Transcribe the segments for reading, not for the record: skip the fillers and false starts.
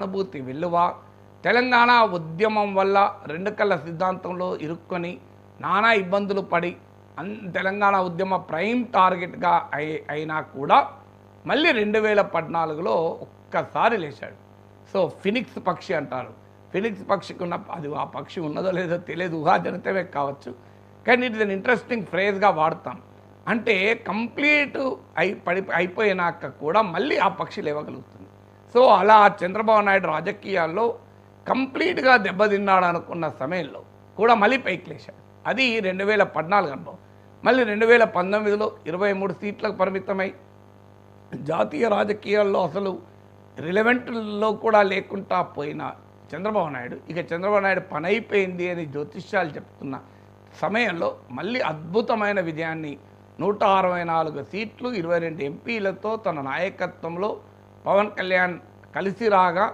అనుభూతి విలువ తెలంగాణ ఉద్యమం వల్ల రెండు కళ్ళ సిద్ధాంతంలో ఇరుక్కొని నానా ఇబ్బందులు పడి తెలంగాణ ఉద్యమ ప్రైమ్ టార్గెట్గా అయినా కూడా మళ్ళీ 2014లో ఒక్కసారి లేచాడు. సో ఫినిక్స్ పక్షి అంటారు. ఫినిక్స్ పక్షికి ఉన్న అది ఆ పక్షి ఉన్నదో లేదో తెలియదు, ఊహాజనితమే కావచ్చు, కానీ ఇట్ ఇస్ అన్ ఇంట్రెస్టింగ్ ఫ్రేజ్గా వాడతాం. అంటే కంప్లీట్ అయిపోయినాక కూడా మళ్ళీ ఆ పక్షి లేవగలుగుతుంది. సో అలా చంద్రబాబు నాయుడు రాజకీయాల్లో కంప్లీట్గా దెబ్బతిన్నాడు అనుకున్న సమయంలో కూడా మళ్ళీ పైకి లేచాడు. అది 2014 అనుభవం. మళ్ళీ 2019లో 23 సీట్లకు పరిమితమై జాతీయ రాజకీయాల్లో అసలు రిలవెంట్లో కూడా లేకుండా పోయిన చంద్రబాబు నాయుడు ఇక చంద్రబాబు నాయుడు పని అయిపోయింది అని జ్యోతిష్యాలు చెప్తున్న సమయంలో మళ్ళీ అద్భుతమైన విజయాన్ని 164 సీట్లు 22 ఎంపీలతో తన నాయకత్వంలో పవన్ కళ్యాణ్ కలిసి రాగా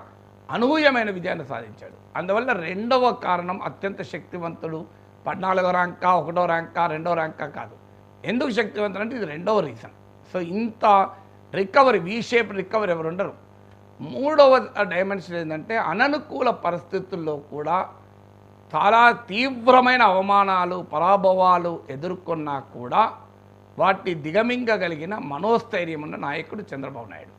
అనూహ్యమైన విజయాన్ని సాధించాడు. అందువల్ల రెండవ కారణం అత్యంత శక్తివంతుడు 14వ ర్యాంకా 1వ ర్యాంకా 2వ ర్యాంకా కాదు. ఎందుకు శక్తివంతుడు అంటే ఇది రెండవ రీజన్. సో ఇంత రికవరీ షేప్ రికవరీ ఎవరు ఉండరు. మూడవ డైమెన్షన్ ఏంటంటే అననుకూల పరిస్థితుల్లో కూడా చాలా తీవ్రమైన అవమానాలు పరాభవాలు ఎదుర్కొన్నా కూడా వాటిని దిగమింగగలిగిన మనోస్థైర్యం ఉన్న నాయకుడు చంద్రబాబు నాయుడు.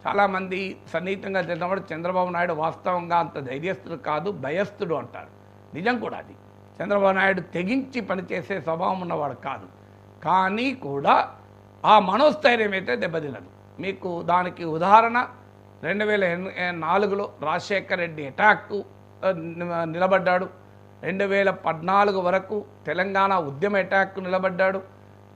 చాలామంది సన్నిహితంగా తెలిసినప్పుడు చంద్రబాబు నాయుడు వాస్తవంగా అంత ధైర్యస్తుడు కాదు, భయస్థుడు అంటారు. నిజం కూడా అది. చంద్రబాబు నాయుడు తెగించి పనిచేసే స్వభావం ఉన్నవాడు కాదు. కానీ కూడా ఆ మనోస్థైర్యం అయితే దెబ్బతినదు. మీకు దానికి ఉదాహరణ 2004లో రాజశేఖర్ రెడ్డి అటాక్కు నిలబడ్డాడు. 2014 వరకు తెలంగాణ ఉద్యమ అటాక్కు నిలబడ్డాడు.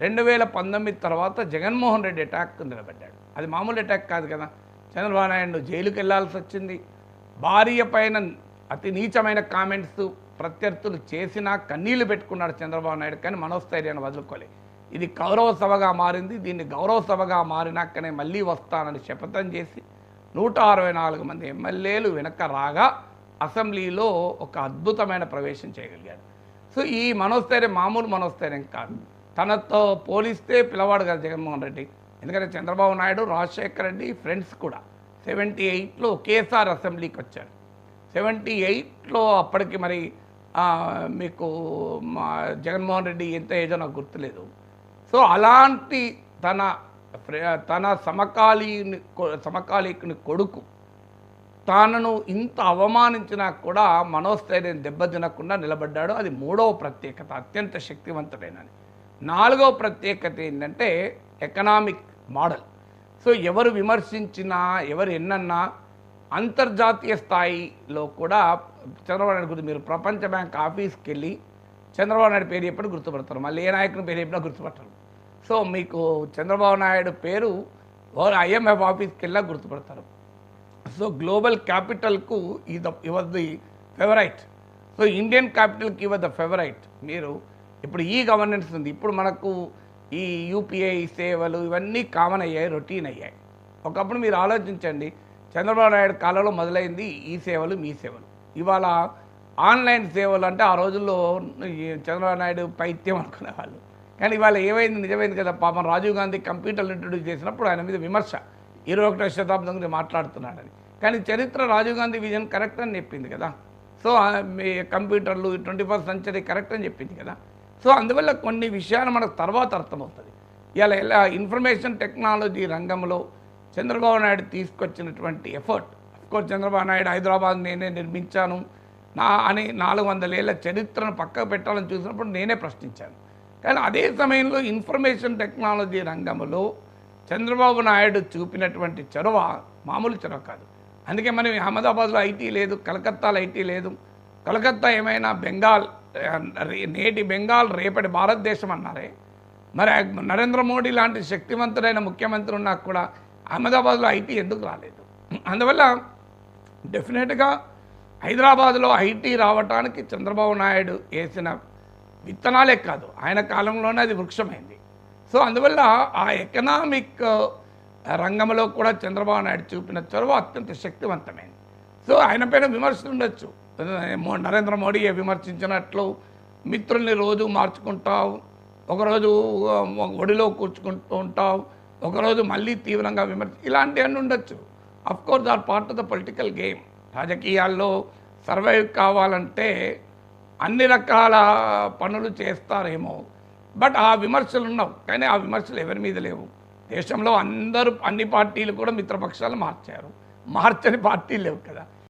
2019 తర్వాత జగన్మోహన్ రెడ్డి అటాక్కు నిలబడ్డాడు. అది మామూలు అటాక్ కాదు కదా. చంద్రబాబు నాయుడు జైలుకి వెళ్లాల్సి వచ్చింది. భార్య పైన అతి నీచమైన కామెంట్స్ ప్రత్యర్థులు చేసినా కన్నీళ్లు పెట్టుకున్నాడు చంద్రబాబు నాయుడు, కానీ మనోస్థైర్యాన్ని వదులుకోలే. ఇది గౌరవ సభగా మారింది. దీన్ని గౌరవ సభగా మారినాకనే మళ్ళీ వస్తానని శపథం చేసి 164 మంది ఎమ్మెల్యేలు వెనక రాగా అసెంబ్లీలో ఒక అద్భుతమైన ప్రవేశం చేయగలిగాడు. సో ఈ మనోస్థైర్యం మామూలు మనోస్థైర్యం కాదు. తనతో పోలిస్తే పిలవాడు కదా జగన్మోహన్ రెడ్డి. ఎందుకంటే చంద్రబాబు నాయుడు రాజశేఖర్ రెడ్డి ఫ్రెండ్స్ కూడా 78లో ఒకేసారి అసెంబ్లీకి వచ్చారు. 78లో అప్పటికి మరి మీకు జగన్మోహన్ రెడ్డి ఎంత ఏజో నాకు గుర్తులేదు. సో అలాంటి తన సమకాలీకుని కొడుకు తానను ఇంత అవమానించినా కూడా మనోస్థైర్యం దెబ్బతినకుండా నిలబడ్డాడు. అది మూడవ ప్రత్యేకత, అత్యంత శక్తివంతుడైనది. నాలుగవ ప్రత్యేకత ఏంటంటే ఎకనామిక్ మోడల్. సో ఎవరు విమర్శించినా ఎవరు ఎన్నన్నా అంతర్జాతీయ స్థాయిలో కూడా చంద్రబాబు నాయుడు గురించి మీరు ప్రపంచ బ్యాంక్ ఆఫీస్కి వెళ్ళి చంద్రబాబు నాయుడు పేరు ఎప్పుడు గుర్తుపడతారు, మళ్ళీ ఏ నాయకుని పేరు ఎప్పుడో గుర్తుపడతారు. సో మీకు చంద్రబాబు నాయుడు పేరు IMF ఆఫీస్కి వెళ్ళా గుర్తుపడతారు. సో గ్లోబల్ క్యాపిటల్కు ఈ was the favourite. So Indian క్యాపిటల్కి ఈ వాజ్ ద ఫేవరైట్. మీరు ఇప్పుడు ఈ గవర్నెన్స్ ఉంది. ఇప్పుడు మనకు ఈ UPI సేవలు ఇవన్నీ కామన్ అయ్యాయి, రొటీన్ అయ్యాయి. ఒకప్పుడు మీరు ఆలోచించండి, చంద్రబాబు నాయుడు కాలంలో మొదలైంది ఈ సేవలు మీ సేవలు. ఇవాళ ఆన్లైన్ సేవలు అంటే ఆ రోజుల్లో చంద్రబాబు నాయుడు పైత్యం అనుకునేవాళ్ళు. కానీ ఇవాళ ఏమైంది, నిజమైంది కదా. పాపం రాజీవ్ గాంధీ కంప్యూటర్లు ఇంట్రొడ్యూస్ చేసినప్పుడు ఆయన మీద విమర్శ 21వ శతాబ్దం గురించి మాట్లాడుతున్నాడని. కానీ చరిత్ర రాజీవ్ గాంధీ విజన్ కరెక్ట్ అని చెప్పింది కదా. సో మీ కంప్యూటర్లు 21st సెంచరీ కరెక్ట్ అని చెప్పింది కదా. సో అందువల్ల కొన్ని విషయాలు మనకు తర్వాత అర్థమవుతుంది. ఇలా ఇన్ఫర్మేషన్ టెక్నాలజీ రంగంలో చంద్రబాబు నాయుడు తీసుకొచ్చినటువంటి ఎఫర్ట్. అఫ్కోర్స్ చంద్రబాబు నాయుడు హైదరాబాద్ నేనే నిర్మించాను అని 400 ఏళ్ల చరిత్రను పక్కకు పెట్టాలని చూసినప్పుడు నేనే ప్రశ్నించాను. కానీ అదే సమయంలో ఇన్ఫర్మేషన్ టెక్నాలజీ రంగంలో చంద్రబాబు నాయుడు చూపినటువంటి చొరవ మామూలు చొరవ కాదు. అందుకే మనం అహ్మదాబాద్లో IT లేదు, కలకత్తాలో IT లేదు. కలకత్తా ఏమైనా బెంగాల్, నేటి బెంగాల్ రేపటి భారతదేశం అన్నారే. మరి నరేంద్ర మోడీ లాంటి శక్తివంతుడైన ముఖ్యమంత్రి ఉన్నా కూడా అహ్మదాబాద్లో IT ఎందుకు రాలేదు? అందువల్ల డెఫినెట్గా హైదరాబాద్లో IT రావడానికి చంద్రబాబు నాయుడు వేసిన విత్తనాలే కాదు, ఆయన కాలంలోనే అది వృక్షమైంది. సో అందువల్ల ఆ ఎకనామిక్ రంగంలో కూడా చంద్రబాబు నాయుడు చూపిన చొరవ అత్యంత శక్తివంతమైంది. సో ఆయన పైన విమర్శలు ఉండొచ్చు. నరేంద్ర మోడీ విమర్శించినట్లు మిత్రుల్ని రోజు మార్చుకుంటావు, ఒకరోజు ఒడిలో కూర్చుకుంటూ ఉంటావు, ఒకరోజు మళ్ళీ తీవ్రంగా ఇలాంటివన్నీ ఉండొచ్చు. Of course are part of the political game. రాజకీయాల్లో సర్వైవ్ కావాలంటే అన్ని రకాల పనులు చేస్తారేమో, బట్ ఆ విమర్శలు ఉన్నావు, కానీ ఆ విమర్శలు ఎవరి మీద లేవు. దేశంలో అన్ని పార్టీలు కూడా మిత్రపక్షాలు మార్చారు, మార్చని పార్టీలు లేవు కదా.